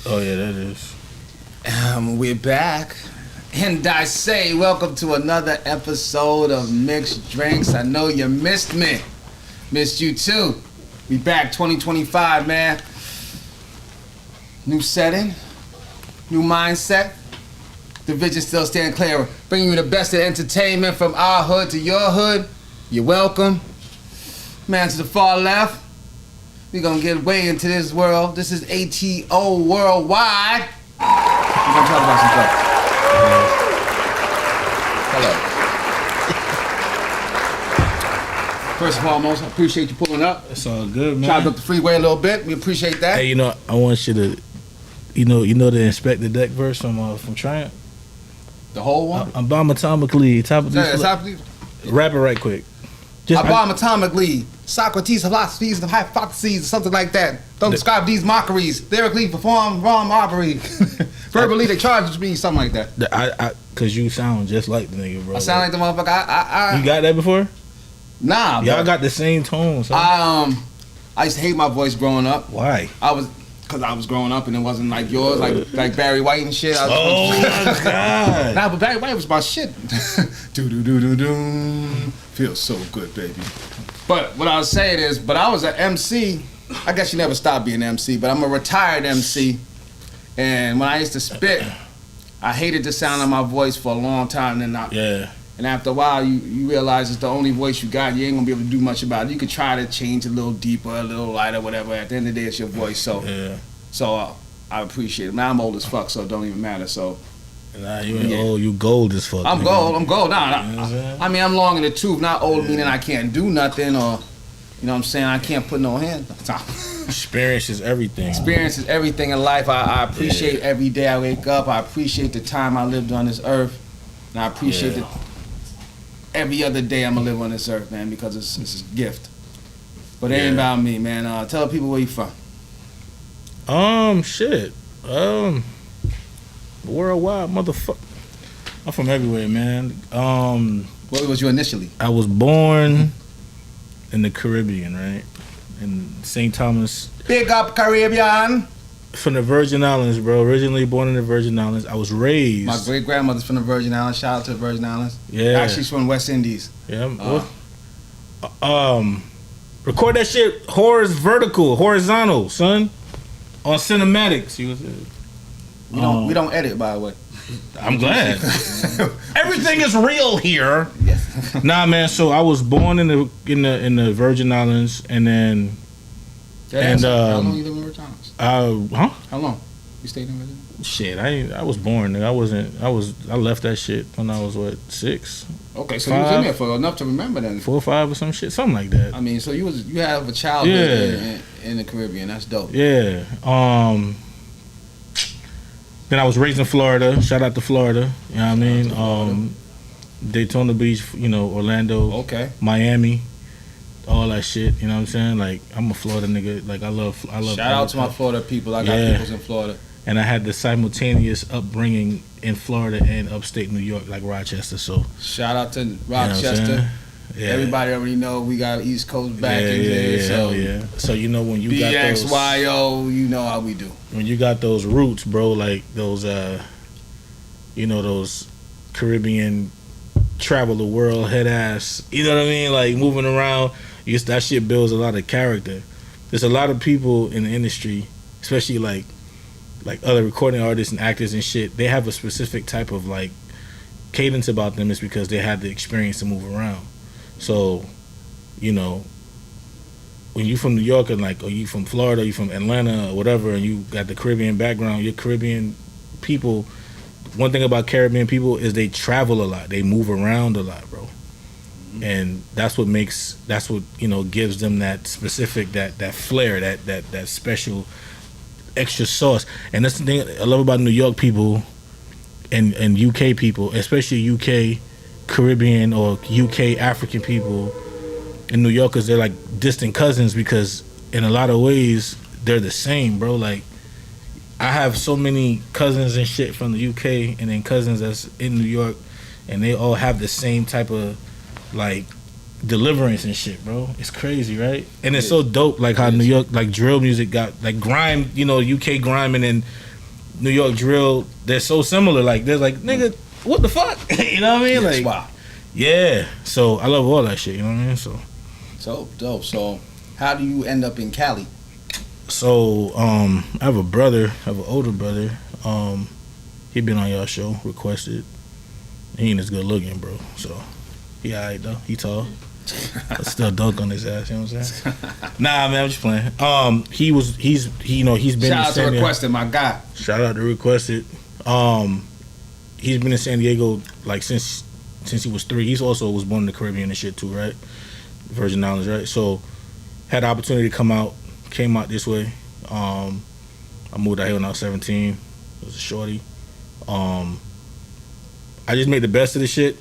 Oh yeah, that is. We're back. And I say, welcome to another episode of MixxDrinks. I know you missed me. Missed you too. We back 2025, man. New setting, new mindset. The vision still stand clear. Bringing you the best of entertainment from our hood to your hood. You're welcome. Man, to the far left, we're gonna get way into this world. This is ATO Worldwide. We're gonna talk about some stuff. Hello. First and foremost, I appreciate you pulling up. It's all good, man. Tried up the freeway a little bit. We appreciate that. Hey, I want you to, you know the Inspect the Deck verse from Triumph. The whole one. I'm bomb atomically. Rap it right quick. I bomb atomically. Socrates' philosophies and hypotheses, or something like that. Don't describe these mockeries. Lyrically perform wrong robbery. Verbally they charge me, something like that. Cause you sound just like the nigga, bro. I sound like the motherfucker. You got that before? Nah, bro. Y'all got the same tone. So. I used to hate my voice growing up. Why? Cause I was growing up and it wasn't like yours, like Barry White and shit. Oh my god! Nah, but Barry White was my shit. Do do do do do. Feels so good, baby. But what I was saying is, I was an MC. I guess you never stopped being an MC, but I'm a retired MC. And when I used to spit, I hated the sound of my voice for a long time. And after a while, you realize it's the only voice you got. You ain't gonna be able to do much about it. You could try to change a little deeper, a little lighter, whatever. At the end of the day, it's your voice. So I appreciate it. Now I'm old as fuck, so it don't even matter. So. Nah, you ain't old. You gold as fuck. I'm gold. Nah, I mean, I'm long in the tooth. Not old meaning I can't do nothing or, you know what I'm saying, I can't put no hands. Experience is everything. Experience is everything in life. I appreciate every day I wake up. I appreciate the time I lived on this earth. And I appreciate every other day I'm going to live on this earth, man, because it's a gift. But it ain't about me, man. Tell people where you from. Worldwide, motherfucker. I'm from everywhere, man. Where was you initially? I was born in the Caribbean, right? In St. Thomas. Big up Caribbean. From the Virgin Islands, bro. Originally born in the Virgin Islands. I was raised. My great grandmother's from the Virgin Islands. Shout out to the Virgin Islands. Yeah. Actually, she's from West Indies. Yeah. Record that shit horizontal, son. On cinematics. We don't edit, by the way. I'm glad. Everything is real here. Yes. Nah, man. So I was born in the Virgin Islands, and then. How long you live in Virgin Islands? How long you stayed in Virgin Islands? Shit, I was born. I left that shit when I was 6. Okay, so 5, you was in there for enough to remember then. 4 or 5 or some shit, something like that. I mean, so you have a childhood in the Caribbean. That's dope. Yeah. Then I was raised in Florida. Shout out to Florida. You know what I mean? Daytona Beach, Orlando, Miami, all that shit. You know what I'm saying? Like, I'm a Florida nigga. Like, I love. Shout out to my Florida people. I got peoples in Florida. And I had the simultaneous upbringing in Florida and upstate New York, like Rochester. So shout out to Rochester. Yeah. Everybody already know we got East Coast back in there. So when you got those BXYO, you know how we do. When you got those roots, bro, like those those Caribbean travel the world head ass, you know what I mean? Like moving around, that shit builds a lot of character. There's a lot of people in the industry, especially like other recording artists and actors and shit. They have a specific type of like cadence about them. It's because they had the experience to move around. So, when you from New York and or you from Florida, you from Atlanta or whatever, and you got the Caribbean background, your Caribbean people, one thing about Caribbean people is they travel a lot. They move around a lot, bro. Mm-hmm. And that's what gives them that specific, that flair, that special extra sauce. And that's the thing I love about New York people and UK people, especially UK Caribbean or UK African people and New Yorkers. They're like distant cousins because in a lot of ways they're the same, bro. Like I have so many cousins and shit from the UK and then cousins that's in New York, and they all have the same type of like deliverance and shit, bro. It's crazy, right? And it's so dope, like how New York, like drill music got like grime, UK grime, and then New York drill, they're so similar. Like, they're like, nigga, what the fuck? You know what I mean? Like, wow. Yeah. So I love all that shit. You know what I mean? So dope. So how do you end up in Cali? So I have a brother. I have an older brother. He been on y'all show, Riquested. He ain't as good looking, bro. So he alright though. He tall. I still dunk on his ass. You know what I'm saying? Nah, man, I'm just playing. He's been. Shout out to Riquested, my guy. Shout out to Riquested. He's been in San Diego like since he was 3. He's also was born in the Caribbean and shit too, right? Virgin Islands, right? So had the opportunity to came out this way. I moved out here when I was 17. It was a shorty. I just made the best of the shit.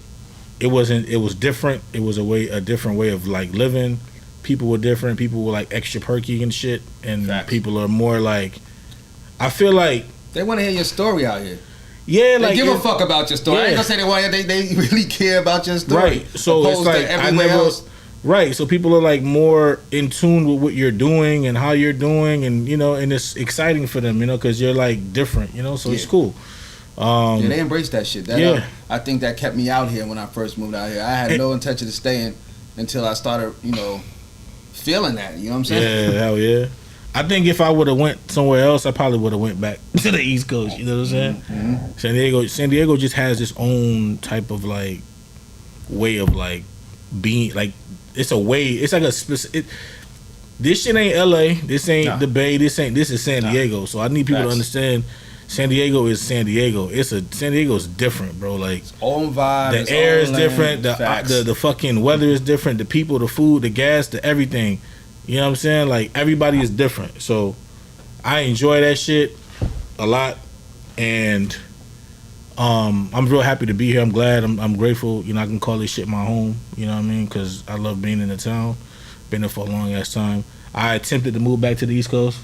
It was different. It was a different way of like living. People were different. People were like extra perky and shit. And Facts. People are more like, I feel like they want to hear your story out here. Yeah, they give a fuck about your story. Yeah. I ain't gonna say they want. They really care about your story. Right. So it's like else. Right. So people are like more in tune with what you're doing and how you're doing, and and it's exciting for them, because you're like different, so it's cool. They embrace that shit. I think that kept me out here when I first moved out here. I had no intention of staying until I started, feeling that. You know what I'm saying? Yeah, hell yeah. I think if I would have went somewhere else, I probably would have went back to the East Coast. You know what I'm saying? Mm-hmm. San Diego just has its own type of like way of like being like. It's a way. It's like a specific. This shit ain't LA. This ain't the Bay. This is San Diego. So I need people to understand. San Diego is San Diego. San Diego is different, bro. Like its own vibe. The air is different. The fucking weather is different. The people, the food, the gas, the everything. You know what I'm saying? Like everybody is different. So I enjoy that shit a lot, and I'm real happy to be here. I'm glad. I'm grateful. I can call this shit my home. You know what I mean? Because I love being in the town. Been there for a long ass time. I attempted to move back to the East Coast.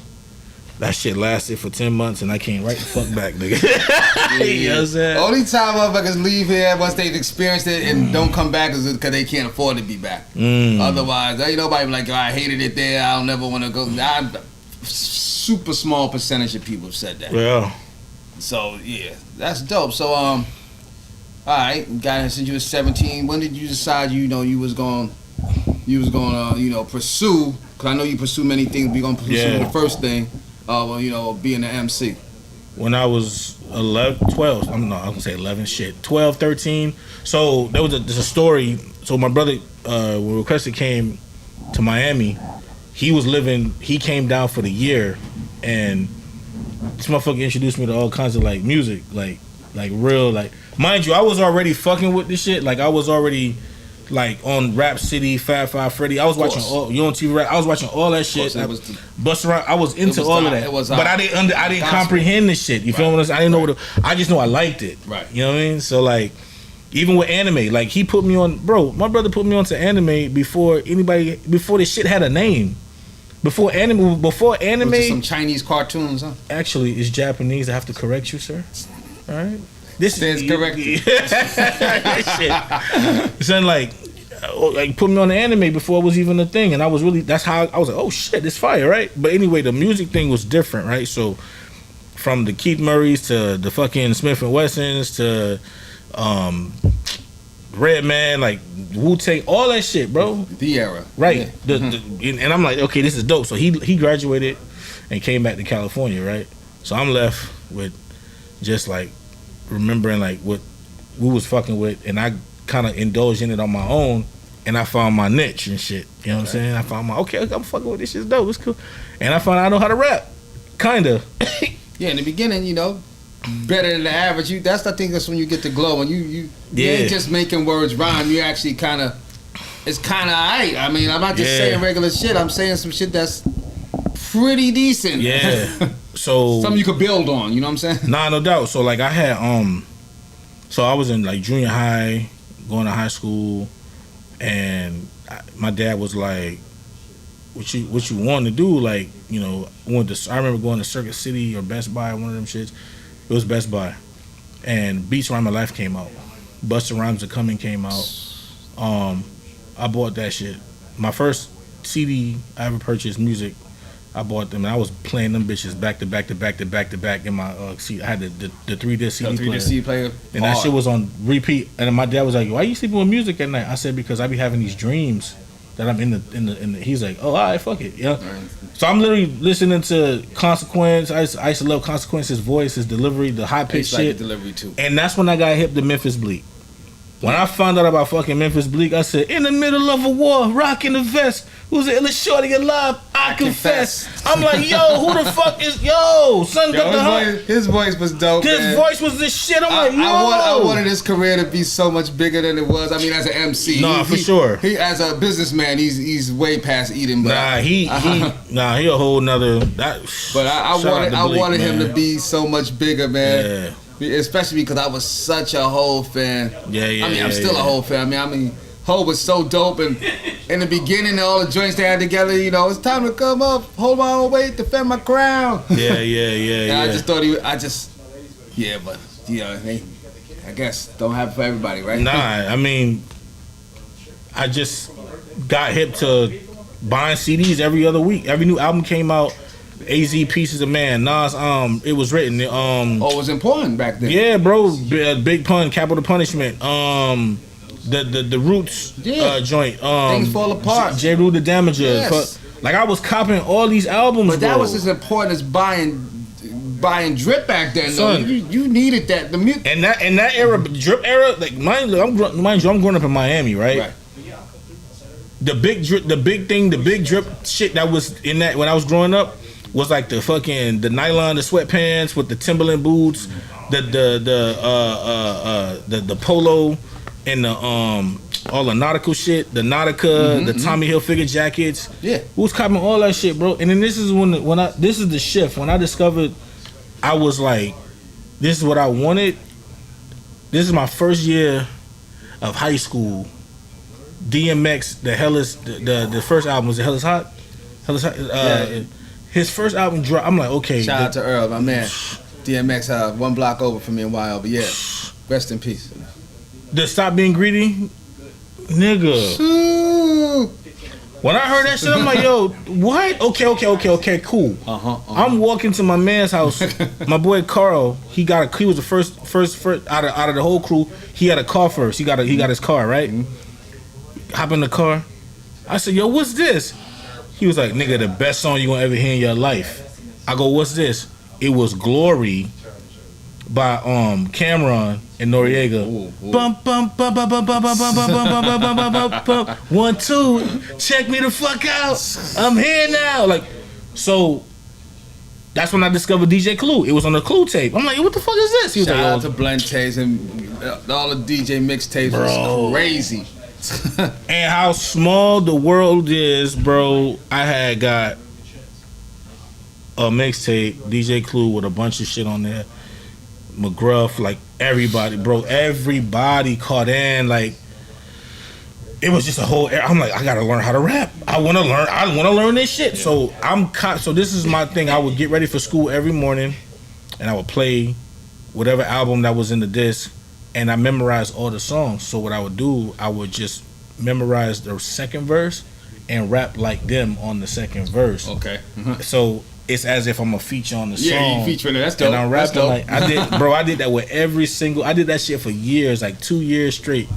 That shit lasted for 10 months and I came right the fuck back, nigga. You know what I'm saying? Only time motherfuckers leave here once they've experienced it and don't come back is because they can't afford to be back. Otherwise, ain't nobody like, I hated it there. I don't never want to go. Super small percentage of people have said that. Yeah. So yeah, that's dope. So all right, guys, since you was 17, when did you decide you was going pursue? Because I know you pursue many things. We're gonna pursue the first thing. Being an MC. When I was 12, I'm gonna say 11, 12, 13. So there's a story. So my brother, when Riquested came to Miami, he came down for the year, and this motherfucker introduced me to all kinds of like music, like real, like, mind you, I was already fucking with this shit. Like I was already like on Rap City, Fab Five Freddy. I was watching all on TV Rap. I was watching all that shit. Bust around. I was into all of that. But I didn't comprehend this shit. You feel what I'm saying? I didn't know I just know I liked it. Right. You know what I mean? So like, even with anime, like he put me on. Bro, my brother put me onto anime before this shit had a name. Before anime. Some Chinese cartoons, huh? Actually, it's Japanese. I have to correct you, sir. All right. This is correct. Son, like put me on the anime before it was even a thing, and that's how I was like, oh shit, this fire, right? But anyway, the music thing was different, right? So from the Keith Murrays to the fucking Smith and Wessons to Redman, like Wu-Tang, all that shit, bro. The era, right? Yeah. And I'm like, okay, this is dope. So he graduated and came back to California, right? So I'm left with just like remembering like what we was fucking with, and I kind of indulged in it on my own, and I found my niche and shit. You know what I'm saying? I found I'm fucking with this shit's dope. It's cool, and I found out I know how to rap, kinda. Yeah, in the beginning, better than the average. That's when you get the glow, and you ain't just making words rhyme. You actually it's kind of alright. I mean, I'm not just saying regular shit. I'm saying some shit that's pretty decent. Yeah. So something you could build on, you know what I'm saying? Nah, no doubt. So like I had so I was in like junior high, going to high school, and my dad was like, what you want to do? Like, I remember going to Circuit City or Best Buy, one of them shits. It was Best Buy, and Beats Rhyme of Life came out. Busta Rhymes Are Coming came out. I bought that shit. My first CD I ever purchased music, I bought them and I was playing them bitches back to back to back to back to back in my seat. I had the 3-disc CD player. 3-disc CD player. And that shit was on repeat. And my dad was like, "Why you sleeping with music at night?" I said, "Because I be having these dreams that I'm in the." He's like, "Oh, all right, fuck it, yeah." Right. So I'm literally listening to Consequence. I used to love Consequence, his voice, his delivery, the high pitched shit. Like delivery too. And that's when I got hip to Memphis Bleak. When I found out about fucking Memphis Bleak, I said, "In the middle of a war, rocking the vest. Who's the illest shorty alive? I confess." I'm like, yo, who the fuck is son? His voice was dope. His voice was the shit. I'm like, yo. I wanted his career to be so much bigger than it was. I mean, as an MC, for sure. He as a businessman, he's way past Eden. But he a whole nother. But I wanted him to be so much bigger, man. Yeah. Especially because I was such a Hov fan. Yeah. I mean, I'm still a Hov fan. I mean. Hov was so dope, and in the beginning, all the joints they had together, it's time to come up, hold my own weight, defend my crown. Yeah. I just thought but I guess don't have it for everybody, right? Nah, I mean, I just got hip to buying CDs every other week. Every new album came out. AZ Pieces of Man, Nas, it was written. It was important back then. Yeah, bro. Big Pun, Capital Punishment. The Roots joint. Things Fall Apart. J. Rue the Damager. Yes. Like I was copying all these albums, but that was as important as buying drip back then. Son, though. You needed that. The music. And that era, drip era, like mind you, I'm growing up in Miami, right? The big drip shit that was in that when I was growing up was like the nylon, the sweatpants with the Timberland boots, the polo. And the all the nautical shit, the Nautica, the Tommy Hilfiger jackets. Yeah, who was copying all that shit, bro? And then this is this is the shift when I discovered. I was like, this is what I wanted. This is my first year of high school. DMX, the first album was The Hell Is Hot. His first album dropped. I'm like, okay. Shout out to Earl, my man. DMX, 1 block over from me in YL, but yeah, rest in peace. The Stop Being Greedy, nigga. When I heard that shit, I'm like, yo, what? Okay, cool. I'm walking to my man's house. My boy Carl, he was the first out of the whole crew. He had a car first. He got his car, right? Hop in the car. I said, yo, what's this? He was like, nigga, the best song you gonna ever hear in your life. I go, what's this? It was Glory by Cameron and Noriega. Bum bum bum bum bum bum bum bum bum bum bum. 1 2, check me the fuck out. I'm here now. Like, so that's when I discovered DJ Clue. It was on the Clue tape. I'm like, what the fuck is this? He was Shout like, out to Blunt Tapes and all the DJ mixtapes. Was crazy. And how small the world is, bro. I had got a mixtape, DJ Clue, with a bunch of shit on there. McGruff, like everybody caught in. Like, it was just a whole era. I'm like, I gotta learn how to rap. I wanna learn this shit. Yeah. So this is my thing. I would get ready for school every morning and I would play whatever album that was in the disc, and I memorized all the songs. So what I would do, I would just memorize the second verse and rap like them on the second verse. Okay. So it's as if I'm a feature on the song. Yeah, you featuring it. That's dope. And I'm rapping like I did that with every single. I did that shit for years, like 2 years straight.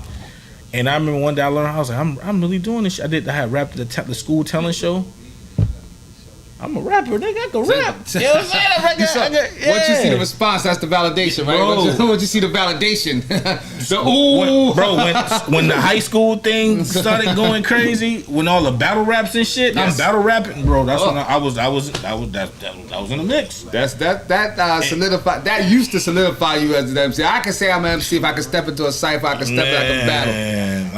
And I remember one day I learned. I was like, I'm really doing this shit. I had rapped the school talent show. I'm a rapper, nigga. I can rap. You know what I'm saying? Once you see the response, that's the validation, right? Once you see the validation, when the high school thing started going crazy, when all the battle raps and shit, yes. I'm battle rapping, bro. That's when I was in the mix. That solidified. That used to solidify you as an MC. I can say I'm an MC if I can step into a cipher. I can step like a battle.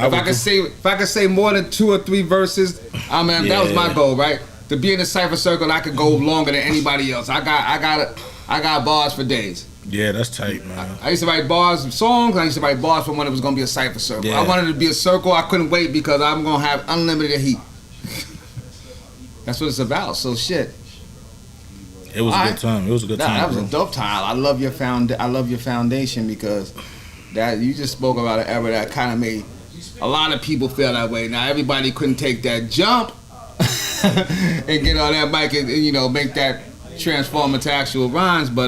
If I can say more than 2 or 3 verses, that was my goal, right? To be in the cipher circle, I could go longer than anybody else. I got bars for days. Yeah, that's tight, man. I used to write bars, songs. I used to write bars for when it was gonna be a cipher circle. Yeah. I wanted it to be a circle. I couldn't wait because I'm gonna have unlimited heat. That's what it's about. So shit. It was a good time. It was a good time. That was a dope time. I love your foundation because that you just spoke about an era that kind of made a lot of people feel that way. Now everybody couldn't take that jump. and get on that mic and you know make that transform into actual rhymes. But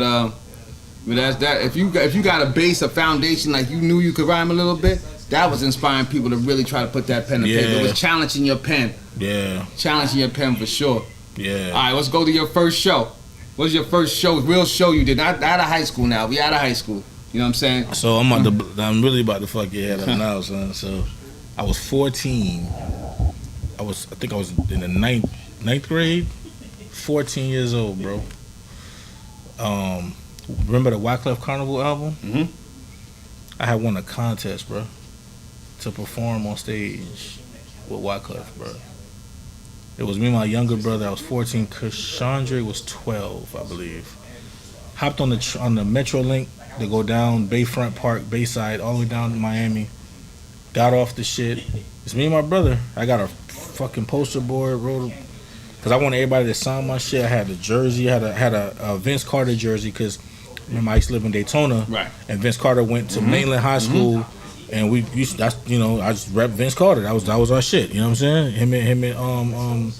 that's that. If you got a base, a foundation, like you knew you could rhyme a little bit, that was inspiring people to really try to put that pen to paper. It was challenging your pen. Yeah. Challenging your pen for sure. Yeah. All right, let's go to your first show. What's your first show, real show you did? Not out of high school now. We out of high school. You know what I'm saying? So I'm really about to fuck your head up now, son. So I was 14. I think I was in the ninth grade. 14 years old, bro. Remember the Wyclef Carnival album? Mm-hmm. I had won a contest, bro, to perform on stage with Wyclef, bro. It was me and my younger brother. I was 14. Chandre was 12, I believe. Hopped on the Metro Link to go down Bayfront Park, Bayside, all the way down to Miami. Got off the shit. It's me and my brother. I got a fucking poster board, wrote, because I wanted everybody to sign my shit. I had a jersey. I had a Vince Carter jersey, because remember I used to live in Daytona, right? And Vince Carter went to Mainland High School, and we used I just rep Vince Carter. That was our shit. You know what I'm saying?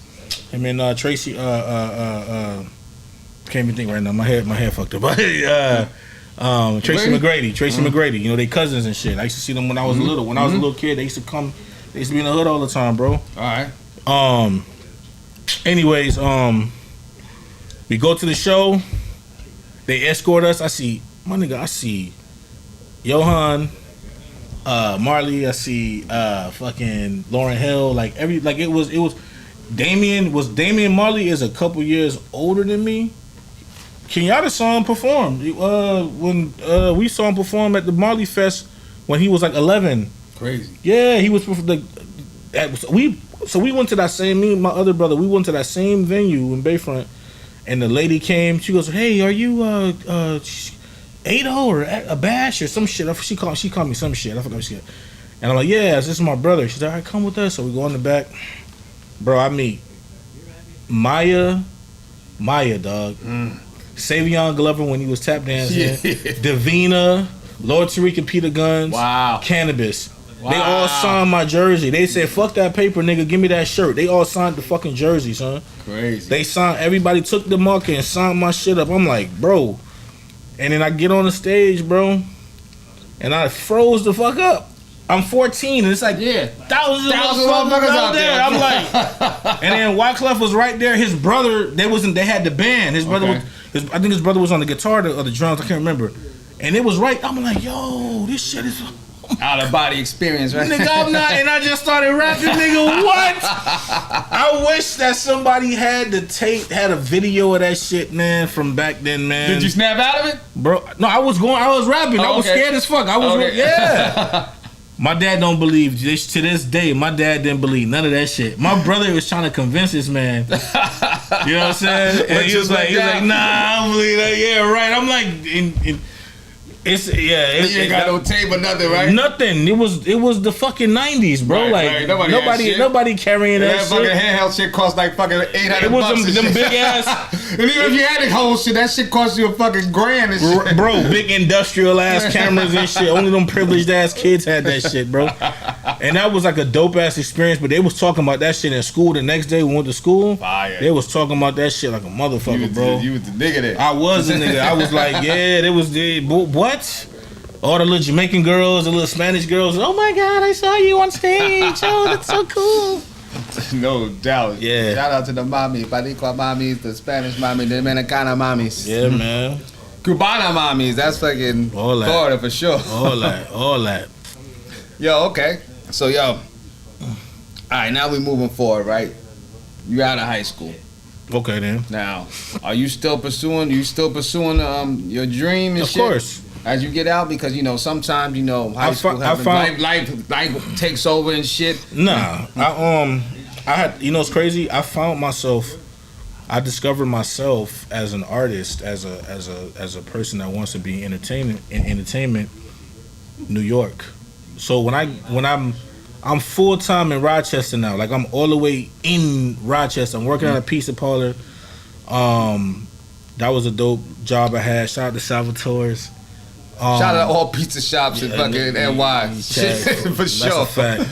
Him and Tracy. Can't even think right now. My head fucked up. Tracy McGrady. You know, they cousins and shit. I used to see them when I was little. When I was a little kid, they used to come. They used to be in the hood all the time, bro. All right. Anyways, we go to the show. They escort us. I see Johan, Marley. I see fucking Lauryn Hill. It was Damian Marley is a couple years older than me. Kenyatta saw him perform when we saw him perform at the Marley Fest when he was like 11. Crazy. Yeah, he was we went to that same, me and my other brother, we went to that same venue in Bayfront, and the lady came. She goes, "Hey, are you ATO or a Bash or some shit?" She called me some shit. I forgot what she said. And I'm like, "Yeah, this is my brother." She's like, "All right, come with us." So we go in the back, bro. I meet Maya, dog. Savion Glover when he was tap dancing. Davina, Lord Tariq and Peter Guns. Wow. Cannabis. Wow. They all signed my jersey. They said, "Fuck that paper, nigga. Give me that shirt." They all signed the fucking jersey, son. Crazy. They signed. Everybody took the marker and signed my shit up. I'm like, bro. And then I get on the stage, bro, and I froze the fuck up. I'm 14, and it's like thousands of motherfuckers out there. I'm like, and then Wyclef was right there. His brother, they had the band. His brother I think his brother was on the guitar or the drums. I can't remember. And it was right. I'm like, yo, this shit is out of body experience, right? Nigga, I'm not, and I just started rapping, nigga. What? I wish that somebody had the tape, had a video of that shit, man, from back then, man. Did you snap out of it, bro? No, I was rapping. I was scared as fuck. Yeah. My dad don't believe this to this day. My dad didn't believe none of that shit. My brother was trying to convince this man. You know what I'm saying? And he was like, nah, I don't believe that. Yeah, right. I'm like, you ain't got no tape or nothing, right? Nothing. It was the fucking 90s, bro. Right, nobody carrying that shit. That fucking handheld shit cost like fucking $800. It was them big ass. And even if you had the whole shit, that shit cost you a fucking grand and shit. Bro, big industrial ass cameras and shit. Only them privileged ass kids had that shit, bro. And that was like a dope ass experience. But they was talking about that shit in school the next day. We went to school. Fire. They was talking about that shit like a motherfucker, bro. You was the nigga there. I was a nigga. I was like, yeah, they was the what? All the little Jamaican girls, the little Spanish girls. Oh my God, I saw you on stage. Oh, that's so cool. No doubt. Yeah. Shout out to the mommy, Boricua mommies, the Spanish mommy, the Dominicana mommies. Yeah, man. Cubana mommies. That's fucking Florida for sure. All that. Yo, okay. So, all right, now we moving forward, right? You out of high school. Okay, then. Now, are you still pursuing? your dream and of shit? Of course. As you get out, because sometimes high school happens, life takes over and shit. Nah, I had it's crazy. I discovered myself as an artist, as a person that wants to be in entertainment, New York. So when I'm full time in Rochester now, like I'm all the way in Rochester. I'm working at a pizza parlor. That was a dope job I had. Shout out to Salvatore's. Shout out to all pizza shops in fucking NY. For sure. That's a fact.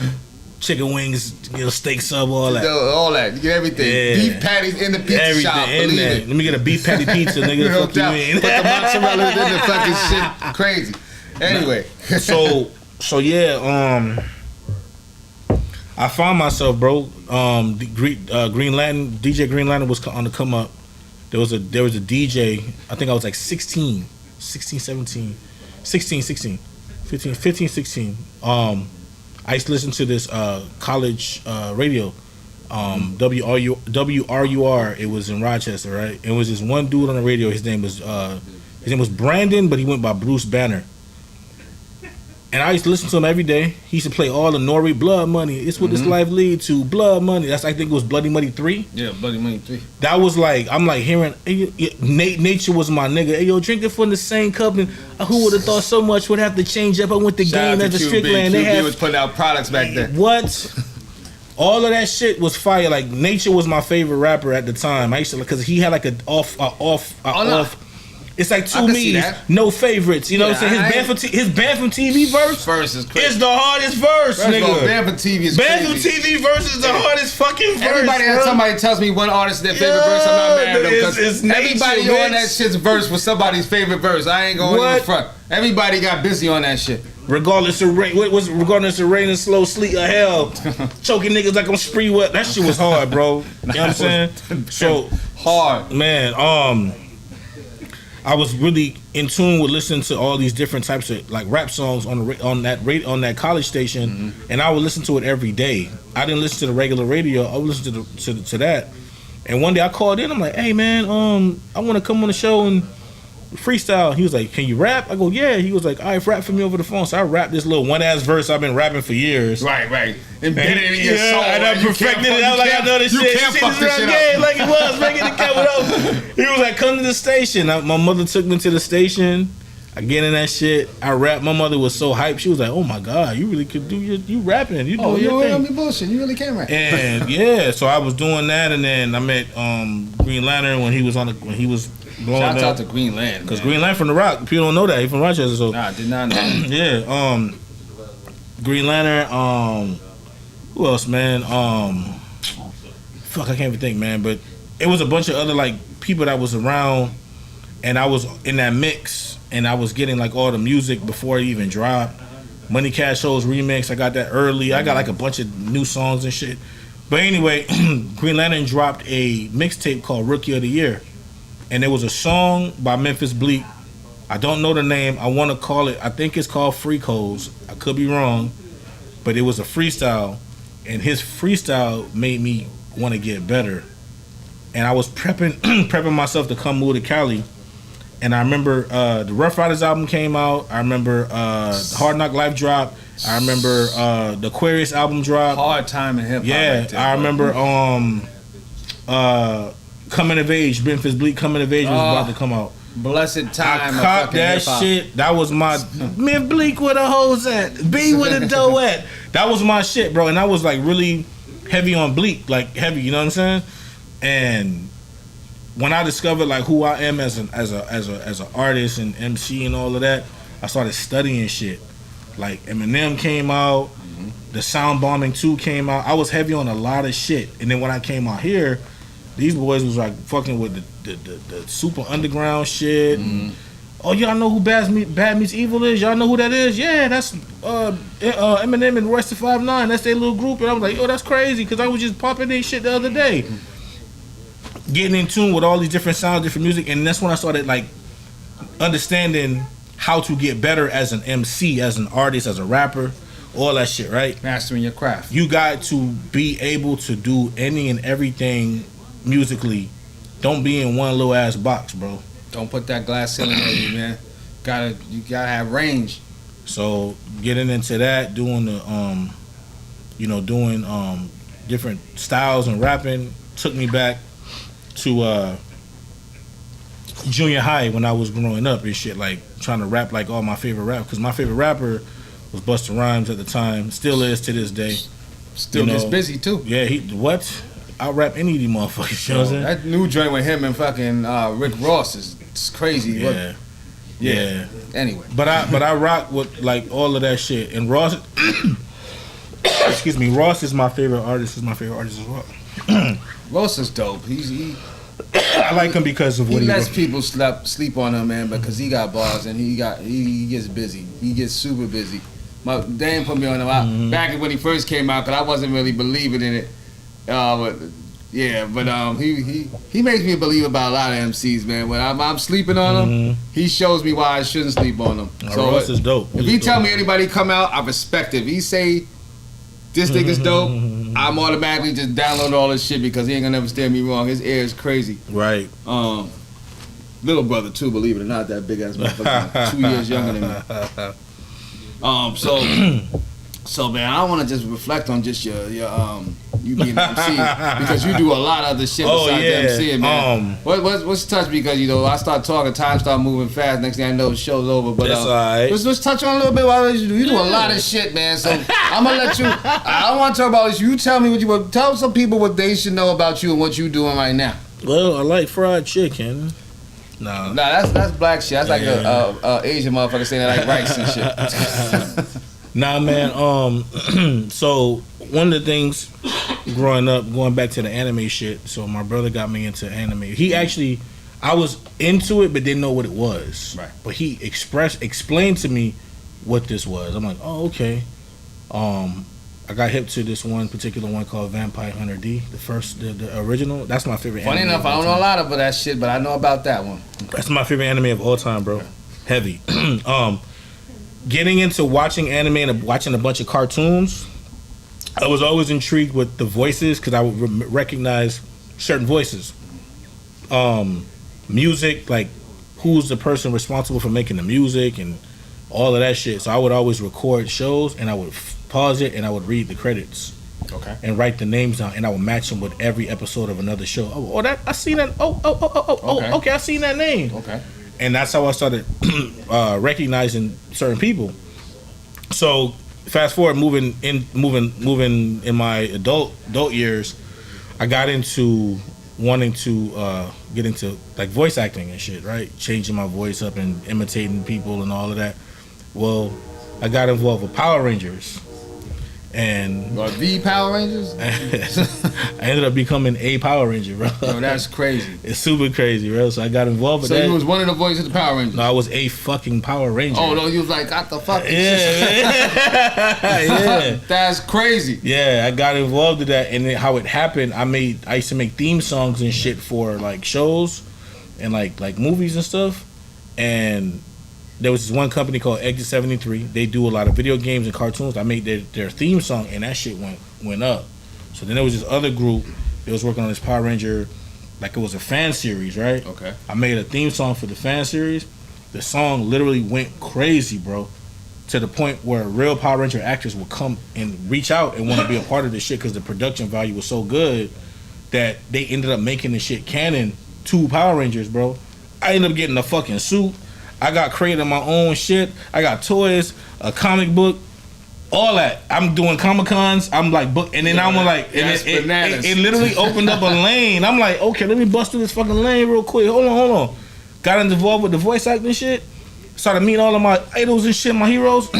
chicken wings, steak sub, all that. All that. You get everything. Yeah. Beef patties in the pizza shop. Believe it. Let me get a beef patty pizza, nigga. No Fuck you doubt. mean? Put the mozzarella in the fucking shit. Crazy. Anyway. So yeah, I found myself, bro. Green Lantern, DJ Green Lantern was on the come up. There was a DJ. I think I was like 16, 17, 16, 15, 16. I used to listen to this college radio, WRUR. It was in Rochester, right? It was this one dude on the radio. His name was Brandon, but he went by Bruce Banner. And I used to listen to him every day. He used to play all the Nori Blood Money. It's what this life lead to. Blood Money. I think it was Bloody Money 3. Yeah, Bloody Money 3. That was like, I'm like hearing, Nature was my nigga. Hey, yo, drinking from the same cup. And who would have thought so much would have to change up? I went to game as a Strickland. QB was putting out products back then. What? All of that shit was fire. Like, Nature was my favorite rapper at the time. I used to, because he had like an off. It's like two me's, no favorites. You know what I'm saying? His Band from TV verse is crazy. It's the hardest verse, nigga. Band from TV is Band from TV verse is the hardest fucking verse. Everybody, somebody tells me one artist their favorite verse, I'm not mad at them because everybody on that shit's verse was somebody's favorite verse. I ain't going in front. Everybody got busy on that shit. Regardless of rain, regardless of rain and slow, sleet or hell, choking niggas like I'm spree wet. That shit was hard, bro. You know what I'm saying? So hard, man. I was really in tune with listening to all these different types of like rap songs on that college station, and I would listen to it every day. I didn't listen to the regular radio. I would listen to that. And one day I called in. I'm like, hey man, I want to come on the show and freestyle. He was like, can you rap? I go, yeah. He was like, all right, rap for me over the phone. So I rapped this little one ass verse I've been rapping for years. Right. Embedded it in your soul. And I perfected it. I was like, I know this shit. You can't fuck this shit up. Like it was, making it come up. He was like, come to the station. My mother took me to the station. I get in that shit. I rap. My mother was so hyped. She was like, oh my God, you really could do you rapping. You doing your thing. You bullshit. You really can rap. And yeah, so I was doing that, and then I met Green Lantern when he was Shout out to Green Lantern. Because Green Lantern from the Rock. People don't know that. He's from Rochester. So. Nah, I did not know that. Yeah. Green Lantern. Who else, man? Fuck, I can't even think, man. But it was a bunch of other like people that was around, and I was in that mix, and I was getting like all the music before it even dropped. Money Cash Show's remix. I got that early. I got like a bunch of new songs and shit. But anyway, Green Lantern dropped a mixtape called Rookie of the Year. And there was a song by Memphis Bleak. I don't know the name. I want to call it, I think it's called Free Codes. I could be wrong. But it was a freestyle. And his freestyle made me want to get better. And I was prepping myself to come move to Cali. And I remember the Rough Riders album came out. I remember Hard Knock Life dropped. I remember the Aquarius album dropped. Hard time in hip hop. Yeah, right there, I remember Coming of Age, Memphis Bleak Coming of Age was about to come out. Blessed time. I caught that hip-hop. shit. That was my Memphis Bleak with a hose at, B with a dough at. That was my shit, bro. And I was like really heavy on Bleak, like heavy. You know what I'm saying? And when I discovered like who I am as an artist and MC and all of that, I started studying shit. Like Eminem came out, the Sound Bombing 2 came out. I was heavy on a lot of shit. And then when I came out here, these boys was like fucking with the super underground shit. Oh, y'all know who Bad Meets Evil is? Y'all know who that is? Yeah, that's Eminem and Royce the 5'9". That's their little group. And I was like, yo, that's crazy, because I was just popping their shit the other day. Getting in tune with all these different sounds, different music. And that's when I started like understanding how to get better as an MC, as an artist, as a rapper, all that shit, right? Mastering your craft. You got to be able to do any and everything musically. Don't be in one little ass box, bro. Don't put that glass ceiling on you, man. You gotta have range. So getting into that, doing the different styles and rapping took me back to junior high when I was growing up and shit, like trying to rap like all my favorite rap, because my favorite rapper was Busta Rhymes at the time, still is to this day. Still gets busy too. Yeah, I'll rap any of these motherfuckers. You know what I'm saying? That new joint with him and fucking Rick Ross is crazy. Yeah. Anyway, but I rock with like all of that shit. And Ross excuse me, Ross is my favorite artist. Is my favorite artist as well. Ross is dope. He I like him because of what he lets wrote. people sleep on him, man, because he got bars and he gets busy. He gets super busy. My Dan put me on him back when he first came out because I wasn't really believing in it. But he makes me believe about a lot of MCs, man. When I'm sleeping on him, he shows me why I shouldn't sleep on him. So Ross is dope. If he tell me anybody come out, I respect it. If he say this nigga's dope, I'm automatically just download all this shit because he ain't gonna never steer me wrong. His ear is crazy. Right. Little brother too, believe it or not, that big ass motherfucker, 2 years younger than me. So man, I want to just reflect on just your you being an MC because you do a lot of other shit besides MC, man. What's touch because I start talking, time start moving fast. Next thing I know, the show's over. But let's touch on a little bit what you do. You do a lot of shit, man. So I'm gonna let you. I don't want to talk about this. You tell me what you tell some people what they should know about you and what you doing right now. Well, I like fried chicken. Nah, that's black shit. That's like a Asian motherfucker saying they like rice and shit. Nah, man. So one of the things growing up, going back to the anime shit. So my brother got me into anime. I was into it, but didn't know what it was. Right. But he explained to me what this was. I'm like, oh, okay. I got hip to this one particular one called Vampire Hunter D, the original. That's my favorite. Funny enough, I don't know a lot about that shit, but I know about that one. That's my favorite anime of all time, bro. Heavy. Getting into watching anime and watching a bunch of cartoons, I was always intrigued with the voices because I would recognize certain voices. Music, like who's the person responsible for making the music and all of that shit. So I would always record shows and I would pause it and I would read the credits. Okay. And write the names down and I would match them with every episode of another show. Oh, that I seen that. Okay, I seen that name. Okay. And that's how I started recognizing certain people. So fast forward, moving in my adult years, I got into wanting to get into like voice acting and shit, right? Changing my voice up and imitating people and all of that. Well, I got involved with Power Rangers. And the Power Rangers? I ended up becoming a Power Ranger, bro. Yo, that's crazy. It's super crazy, bro. So I got involved with that. So you was one of the voices of the Power Rangers? No, I was a fucking Power Ranger. Oh, no, you was like, got the fuck. Yeah. That's crazy. Yeah, I got involved in that. And then how it happened, I used to make theme songs and shit for like shows and like movies and stuff. And there was this one company called Exit 73. They do a lot of video games and cartoons. I made their theme song, and that shit went up. So then there was this other group that was working on this Power Ranger, like it was a fan series, right? Okay. I made a theme song for the fan series. The song literally went crazy, bro, to the point where real Power Ranger actors would come and reach out and want to be a part of this shit because the production value was so good that they ended up making the shit canon to Power Rangers, bro. I ended up getting a fucking suit. I got created my own shit. I got toys, a comic book, all that. I'm doing Comic-Cons. I'm like book, and then I'm like, it literally opened up a lane. I'm like, okay, let me bust through this fucking lane real quick. Hold on. Got involved with the voice acting shit. Started meeting all of my idols and shit, my heroes.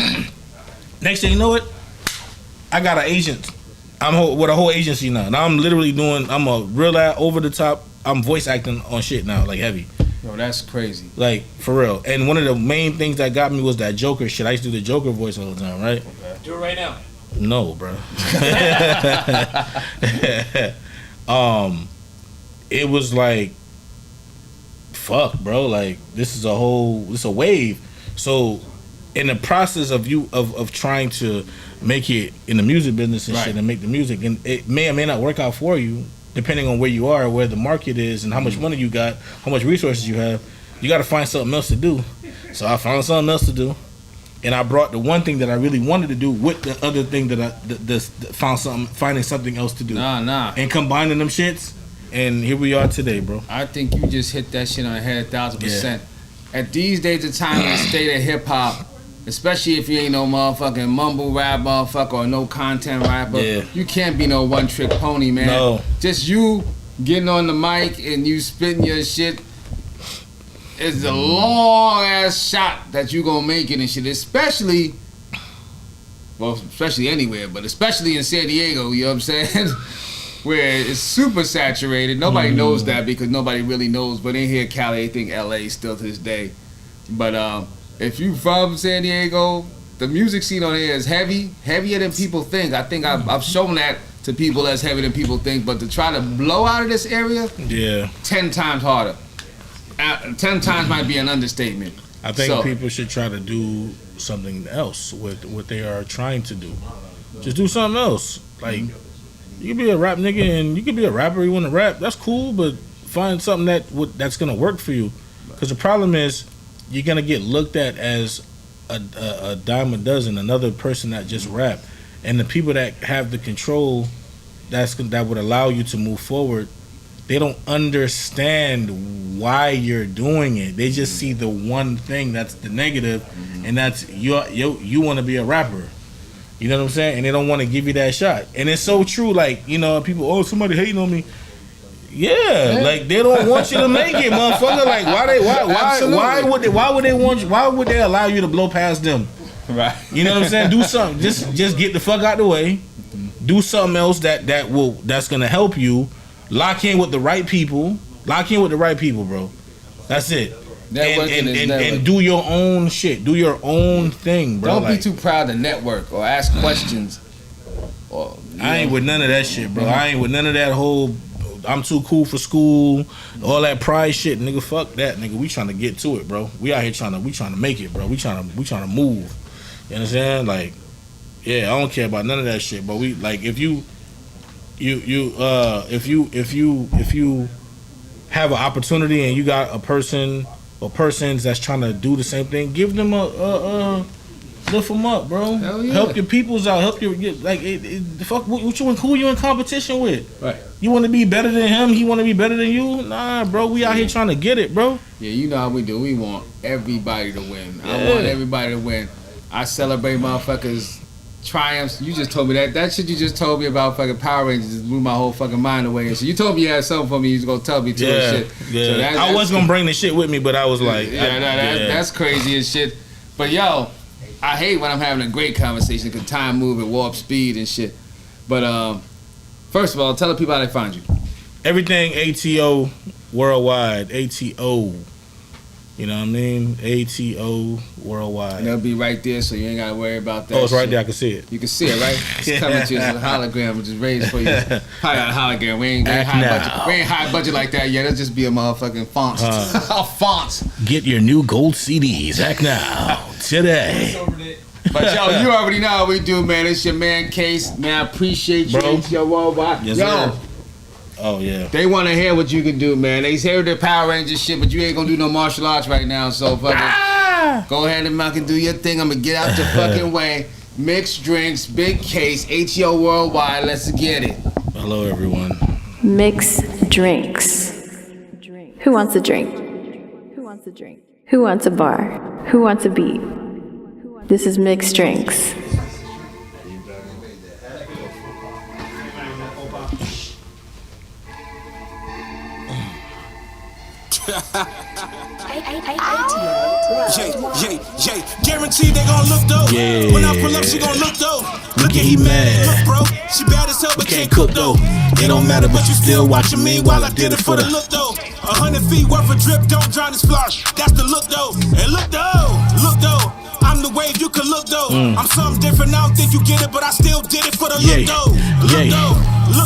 Next thing you know it, I got an agent. I'm with a whole agency now. Now I'm literally I'm a real over the top. I'm voice acting on shit now, like heavy. Yo, that's crazy. Like, for real. And one of the main things that got me was that Joker shit. I used to do the Joker voice all the time, right? Okay. Do it right now. No, bro. It was like, fuck, bro. Like, this is a wave. So, in the process of trying to make it in the music business and shit and make the music, and it may or may not work out for you, depending on where you are, where the market is, and how much money you got, how much resources you have, you got to find something else to do. So I found something else to do, and I brought the one thing that I really wanted to do with the other thing that I finding something else to do. And combining them shits, and here we are today, bro. I think you just hit that shit on the head 1,000%. At these days of time in the state of hip hop, especially if you ain't no motherfucking mumble rap motherfucker or no content rapper, you can't be no one trick pony, man. No. Just you getting on the mic and you spitting your shit is a long ass shot that you gonna make it and shit. Especially well, especially anywhere, but especially in San Diego, you know what I'm saying? Where it's super saturated. Nobody knows that because nobody really knows. But in here, Cali, I think LA still to this day. But if you from San Diego, the music scene on here is heavier than people think. I think I've shown that to people as heavy than people think. But to try to blow out of this area, 10 times harder. 10 times might be an understatement. I think people should try to do something else with what they are trying to do. Just do something else. Like, you can be a rap nigga and you can be a rapper. You want to rap, that's cool, but find something that's gonna work for you. Because the problem is, you're gonna get looked at as a dime a dozen, another person that just rap, and the people that have the control that would allow you to move forward, they don't understand why you're doing it. They just see the one thing that's the negative, and that's you want to be a rapper. You know what I'm saying? And they don't want to give you that shot. And it's so true. Like, you know, people, somebody hating on me. Yeah, like they don't want you to make it, motherfucker. Like, why would they allow you to blow past them? Right. You know what I'm saying? Do something. Just get the fuck out the way. Do something else that's gonna help you. Lock in with the right people. Bro. That's it. And do your own shit. Do your own thing, bro. Don't be too proud to network or ask questions. I ain't with none of that shit, bro. I ain't with none of that whole I'm too cool for school, all that pride shit, nigga. Fuck that, nigga. We trying to get to it, bro. We out here trying to make it, bro. We trying to move. You understand? Like, yeah, I don't care about none of that shit. But we like if you have an opportunity and you got a person or persons that's trying to do the same thing, give them lift them up, bro. Hell yeah. Help your peoples out. Help your fuck. Who you in competition with? Right. You want to be better than him? He want to be better than you? Nah, bro. We out here trying to get it, bro. Yeah, you know how we do. We want everybody to win. Yeah. I want everybody to win. I celebrate motherfuckers' triumphs. You just told me that shit you just told me about fucking Power Rangers just blew my whole fucking mind away. And so you told me you had something for me. You was gonna tell me too and shit. Yeah. So I was gonna bring the shit with me, but I was like, that's crazy as shit. But yo, I hate when I'm having a great conversation because time move at warp speed and shit. But first of all, tell the people how they find you. Everything ATO Worldwide. ATO. You know what I mean? ATO Worldwide. And they'll be right there, so you ain't gotta worry about that. Oh, it's right there. I can see it. You can see it, right? It's coming to you as a hologram, which is raised for you. Probably not a hologram. We ain't high budget like that yet. It'll just be a motherfucking font. Fonts. Get your new gold CDs. Act now. Today. But yo, you already know how we do, man. It's your man Case. Man, I appreciate you. Bro. Yo, Worldwide. Yes, sir. Oh yeah. They want to hear what you can do, man. They hear the Power Rangers shit, but you ain't gonna do no martial arts right now. So fucking go ahead and fucking do your thing. I'm gonna get out the fucking way. MixxDrinks, Big Case, ATO Worldwide. Let's get it. Hello, everyone. MixxDrinks. Who wants a drink? Who wants a drink? Who wants a bar? Who wants a beat? This is MixxDrinks. Guaranteed they gon' look though. Yeah. When I pull up, she gon' look though. Look at he mad. Look, bro, she bad as hell, but can't cook though. It don't matter, but you still watching me while I did it for the look though. 100 feet worth of drip, don't drown this flush. That's the look though. And look though. I'm the wave, you can look though. I'm something different, I don't think you get it, but I still did it for the look though. Look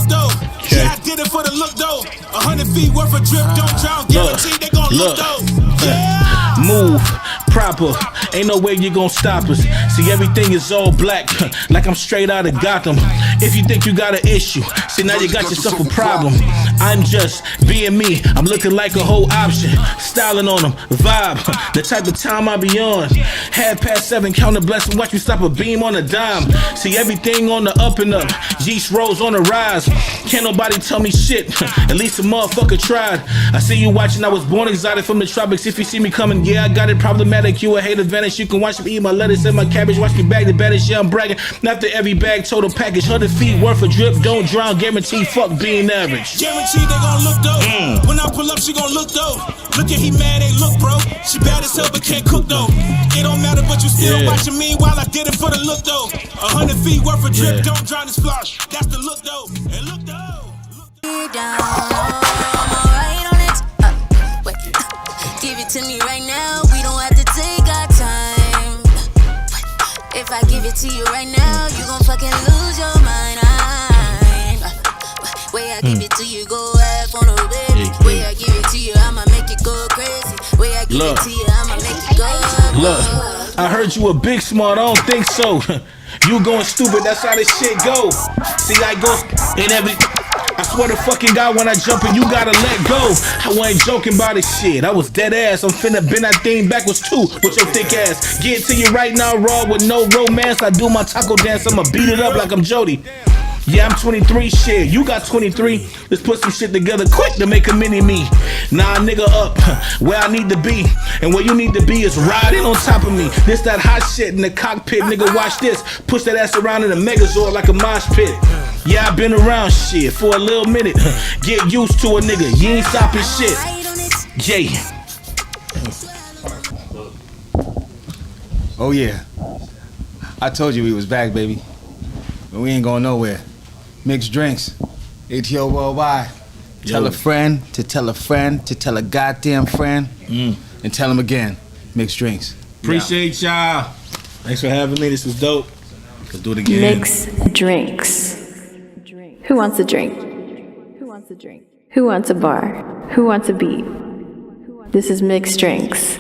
though. Yeah, I did it for the look though. 100 feet worth of drip, don't drown. Guaranteed they gon' look though. Yeah. Move proper, ain't no way you gon' stop us. See, everything is all black, like I'm straight out of Gotham. If you think you got an issue, see now you got yourself a problem. I'm just being me, I'm looking like a whole option. Styling on them, vibe, the type of time I be on. 7:30, count a blessing, watch me stop a beam on a dime. See everything on the up and up, Yeast rolls on the rise. Can't nobody tell me shit, at least a motherfucker tried. I see you watching, I was born exotic from the tropics. If you see me coming, yeah, I got it problematic. You a hate advantage, you can watch me eat my lettuce and my cabbage. Watch me bag the baddest, yeah, I'm bragging. After every bag, total package. 100 feet worth of drip, don't drown, guarantee, fuck being average. Guaranteed they gon' look though. When I pull up, she gon' look though. Look at he mad, ain't look bro. She bad as hell but can't cook though. It don't matter but you still watching me while I did it for the look though. 100 feet worth of drip, don't drown this flush. That's the look though. And look though. Down, I'm alright on it. Wait, give it to me right now. We don't have to take our time. If I give it to you right now, you gon' fucking lose your mind. Way I give it to you, go half on a baby. Way I give it to you, I'ma make it go crazy. Way I give it to you, I'ma make it go. Look, I heard you a big smart, I don't think so. You going stupid, that's how this shit go. See, I go in every... I swear to fucking God, when I jump in, you gotta let go. I wasn't joking about this shit. I was dead ass. I'm finna bend that thing backwards too with your thick ass. Get to you right now, raw with no romance. I do my taco dance. I'ma beat it up like I'm Jody. Yeah, I'm 23, shit. You got 23. Let's put some shit together quick to make a mini me. Nah, nigga, up where I need to be. And where you need to be is riding on top of me. This that hot shit in the cockpit, nigga, watch this. Push that ass around in a megazord like a mosh pit. Yeah, I been around shit for a little minute. Get used to a nigga, you ain't stopping shit. Yeah. Oh yeah, I told you we was back, baby. But we ain't going nowhere. MixxDrinks, ATO Worldwide. Tell a friend to tell a friend to tell a goddamn friend. And tell them again, MixxDrinks. Appreciate y'all. Thanks for having me. This was dope. Let's do it again. MixxDrinks. Who wants a drink? Who wants a drink? Who wants a bar? Who wants a beat? This is MixxDrinks.